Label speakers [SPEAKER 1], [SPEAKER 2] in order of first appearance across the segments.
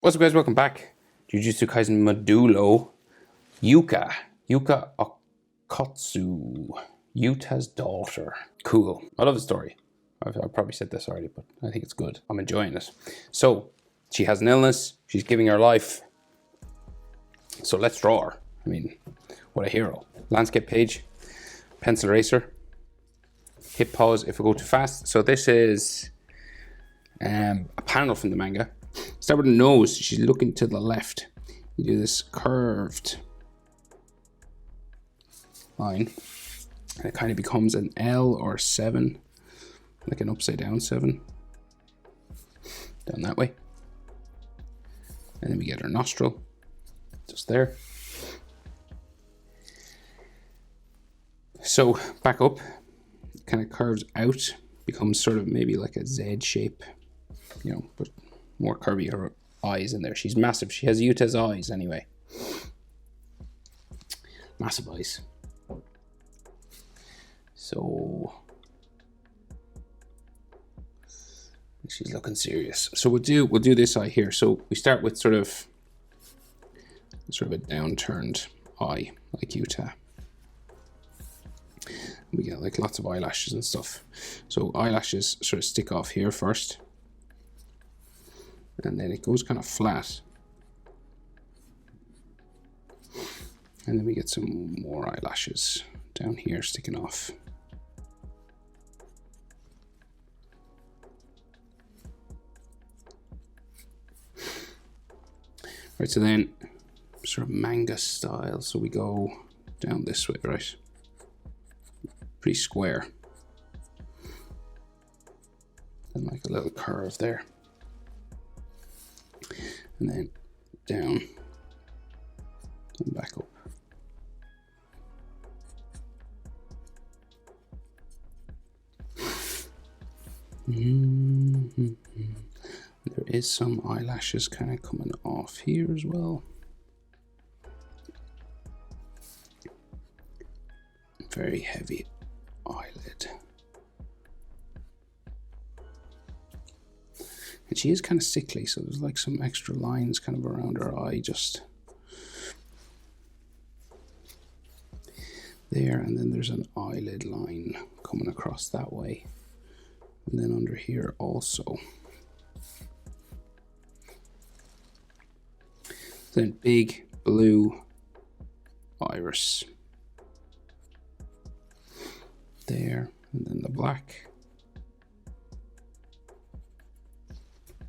[SPEAKER 1] What's up, guys? Welcome back. Jujutsu Kaisen Modulo. Yuka Okkoysu. Yuta's daughter. Cool. I love the story. I've probably said this already, but I think it's good. I'm enjoying it. So, she has an illness. She's giving her life. So let's draw her. I mean, what a hero. Landscape page. Pencil eraser. Hit pause if we go too fast. So this is a panel from the manga. Start with the nose. She's looking to the left. You do this curved line, and it kind of becomes an L or 7, like an upside down 7. Down that way. And then we get her nostril, just there. So back up, kind of curves out, becomes sort of maybe like a Z shape, you know, but more curvy. Her eyes in there. She's massive. She has Yuta's eyes anyway. Massive eyes. So she's looking serious. So we'll do this eye here. So we start with sort of a downturned eye, like Yuta. We get like lots of eyelashes and stuff. So eyelashes sort of stick off here first. And then it goes kind of flat. And then we get some more eyelashes down here sticking off. Right, so then sort of manga style. So we go down this way, right? Pretty square. And like a little curve there. And then down and back up. There is some eyelashes kind of coming off here as well. Very heavy eyelid. And she is kind of sickly, so there's like some extra lines kind of around her eye, just there. And then there's an eyelid line coming across that way. And then under here also. Then big blue iris. There, and then the black.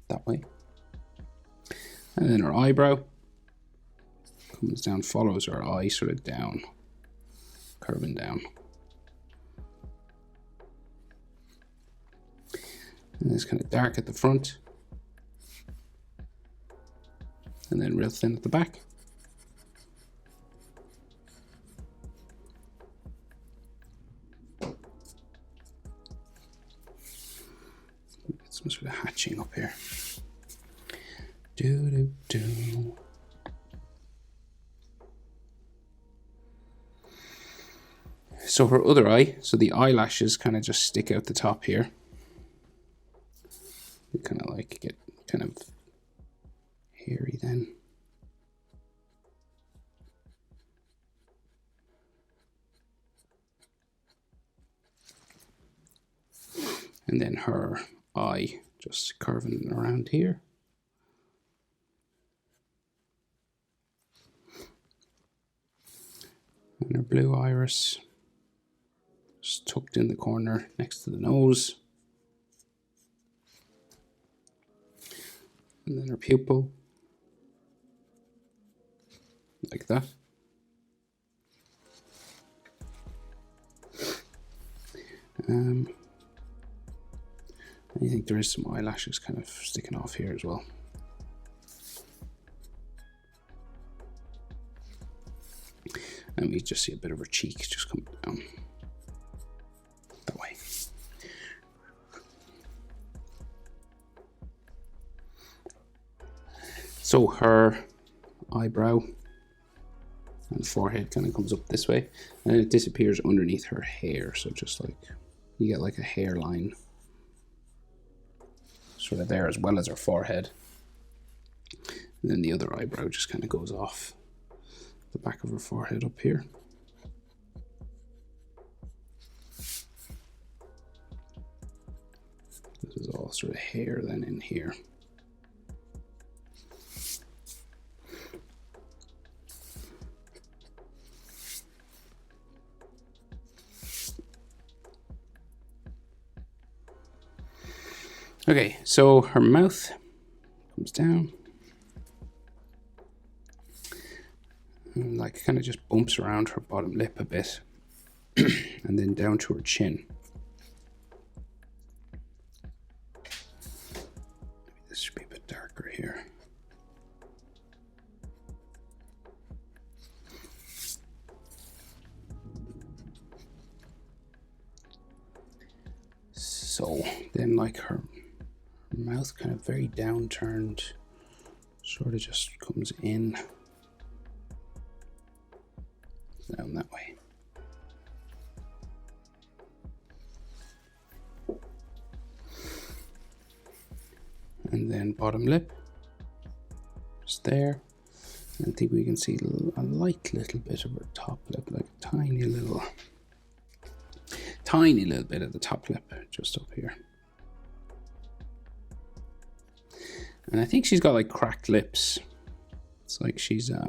[SPEAKER 1] That way. And then her eyebrow comes down, follows her eye sort of down, curving down. And it's kind of dark at the front. And then real thin at the back. Get some sort of hatching up here. Do. So her other eye, so the eyelashes kind of just stick out the top here. They kind of like get kind of hairy then. And then her eye just curving around here. And her blue iris just tucked in the corner next to the nose. And then her pupil, like that. I think there is some eyelashes kind of sticking off here as well. And we just see a bit of her cheek just coming down that way. So her eyebrow and forehead kind of comes up this way, and it disappears underneath her hair. So just like you get like a hairline sort of there, as well as her forehead. And then the other eyebrow just kind of goes off the back of her forehead up here. This is all sort of hair then in here. Okay, so her mouth comes down and like kind of just bumps around her bottom lip a bit and then down to her chin. Maybe this should be a bit darker here. So then like her mouth kind of very downturned, sort of just comes in down that way. And then bottom lip, just there. And I think we can see a light little bit of her top lip, like a tiny little bit of the top lip just up here. And I think she's got like cracked lips. It's like she's a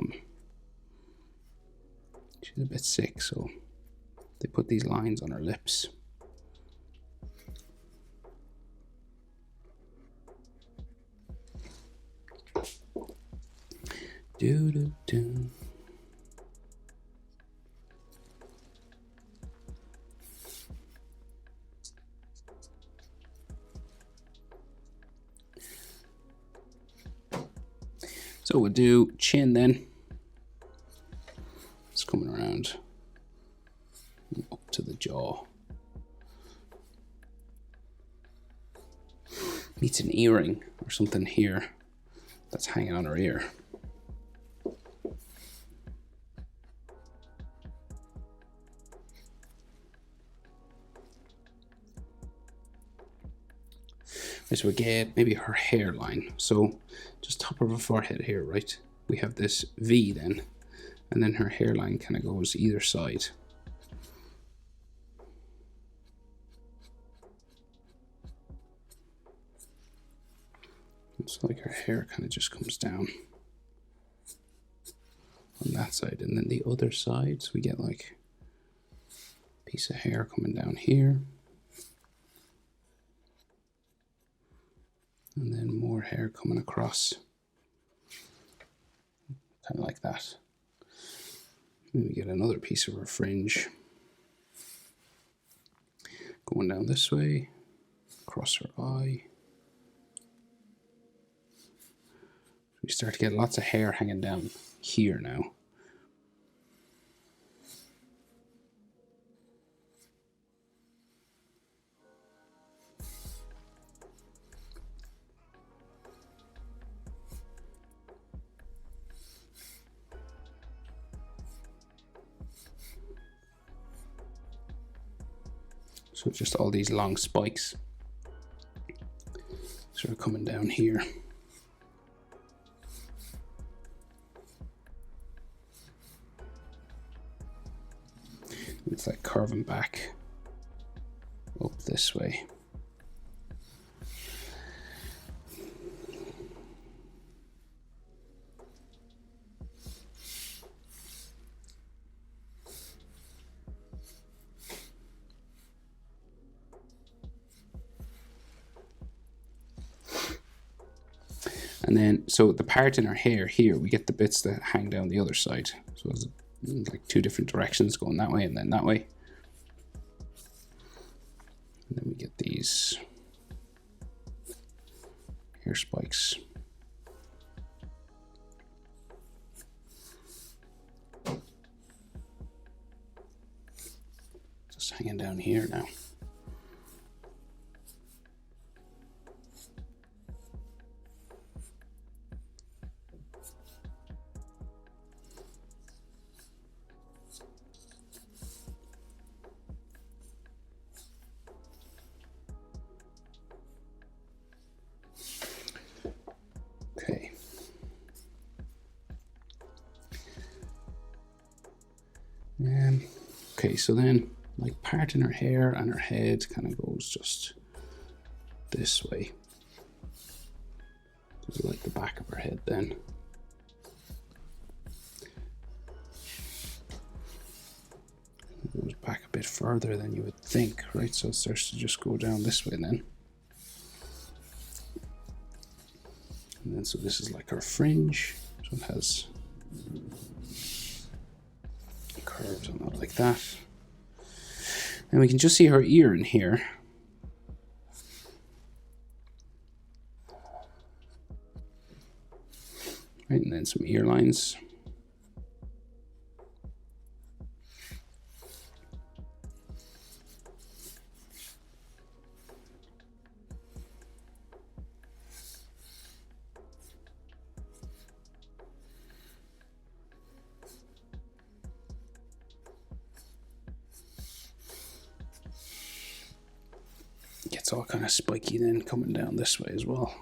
[SPEAKER 1] bit sick, so they put these lines on her lips. Do do do. So we'll do chin then. It's coming around up to the jaw. Meets an earring or something here that's hanging on her ear. So we get maybe her hairline. So just top of her forehead here, right? We have this V then, and then her hairline kind of goes either side. It's like her hair kind of just comes down on that side, and then the other side, so we get like a piece of hair coming down here. And then more hair coming across, kind of like that. Then we get another piece of her fringe going down this way, across her eye. We start to get lots of hair hanging down here now. So it's just all these long spikes sort of coming down here. It's like curving back up this way. And then, so the part in her hair here, we get the bits that hang down the other side. So it's like two different directions going that way and then that way. And then we get these hair spikes. Just hanging down here now. Okay. Okay, so then like part in her hair and her head kind of goes just this way. Just like the back of her head then. It goes back a bit further than you would think, right? So it starts to just go down this way then. And then so this is like her fringe. So it has curves on that like that. And we can just see her ear in here. Right, and then some ear lines. Gets all kind of spiky then coming down this way as well.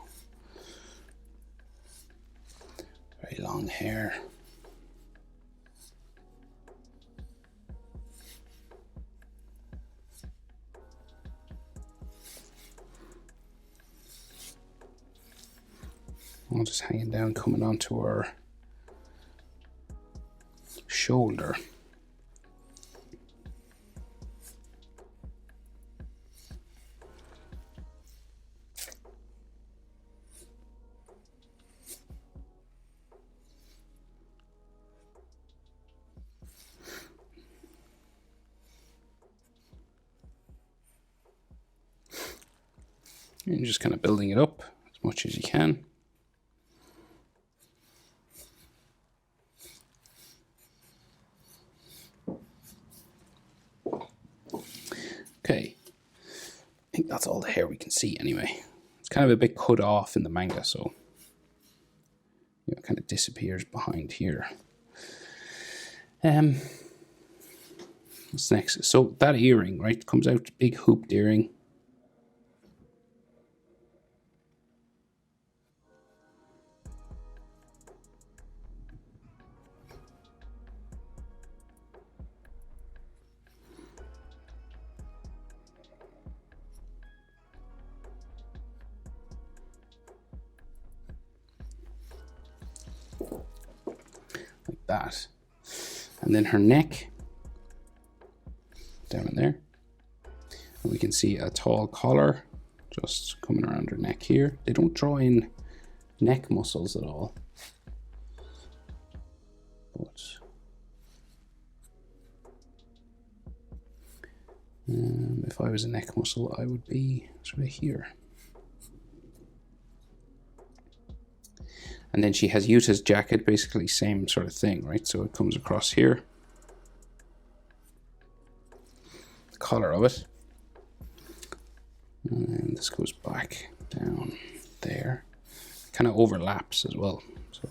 [SPEAKER 1] Very long hair. All just hanging down, coming onto her shoulder. And you're just kind of building it up as much as you can. Okay, I think that's all the hair we can see anyway. It's kind of a bit cut off in the manga, so you know, it kind of disappears behind here. What's next? So that earring, right, comes out, big hooped earring. Like that. And then her neck down in there. And we can see a tall collar just coming around her neck here. They don't draw in neck muscles at all. But if I was a neck muscle, I would be sort of here. And then she has Yuta's jacket, basically same sort of thing, right? So it comes across here. The collar of it. And this goes back down there. Kind of overlaps as well. So,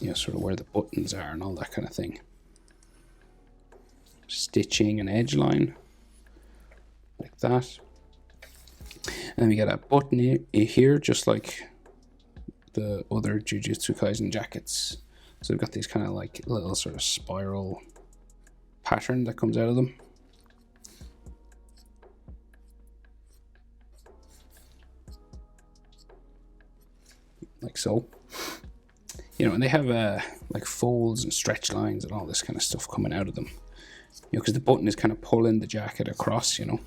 [SPEAKER 1] you know, sort of where the buttons are and all that kind of thing. Stitching an edge line. Like that. And we get a button here, just like the other Jujutsu Kaisen jackets. So we've got these kind of like little sort of spiral pattern that comes out of them. Like so. You know, and they have like folds and stretch lines and all this kind of stuff coming out of them. You know, because the button is kind of pulling the jacket across, you know.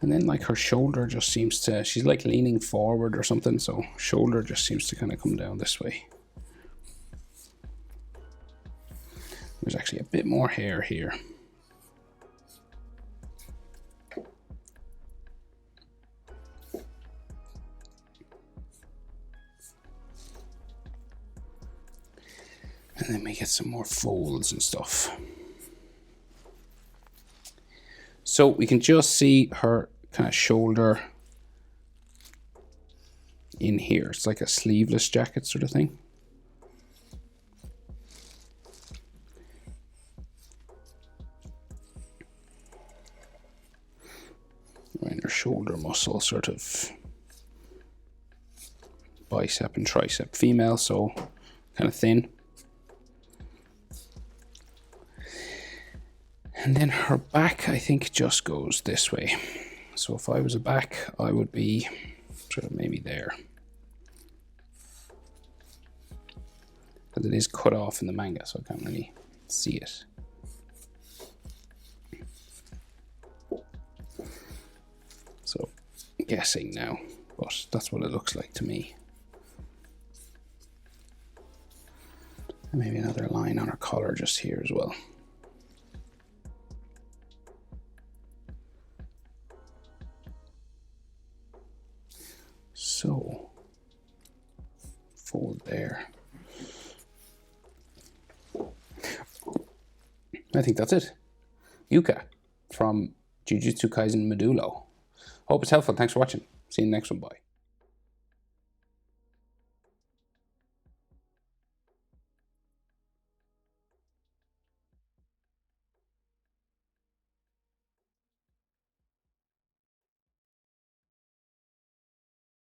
[SPEAKER 1] And then like her shoulder just seems to, she's like leaning forward or something, so shoulder just seems to kind of come down this way. There's actually a bit more hair here. And then we get some more folds and stuff. So we can just see her kind of shoulder in here. It's like a sleeveless jacket sort of thing. And her shoulder muscle, sort of bicep and tricep female, so kind of thin. And then her back, I think, just goes this way. So if I was a back, I would be sort of maybe there. Because it is cut off in the manga, so I can't really see it. So, guessing now, but that's what it looks like to me. And maybe another line on her collar just here as well. So, fold there. I think that's it. Yuka from Jujutsu Kaisen Modulo. Hope it's helpful. Thanks for watching. See you in the next one. Bye.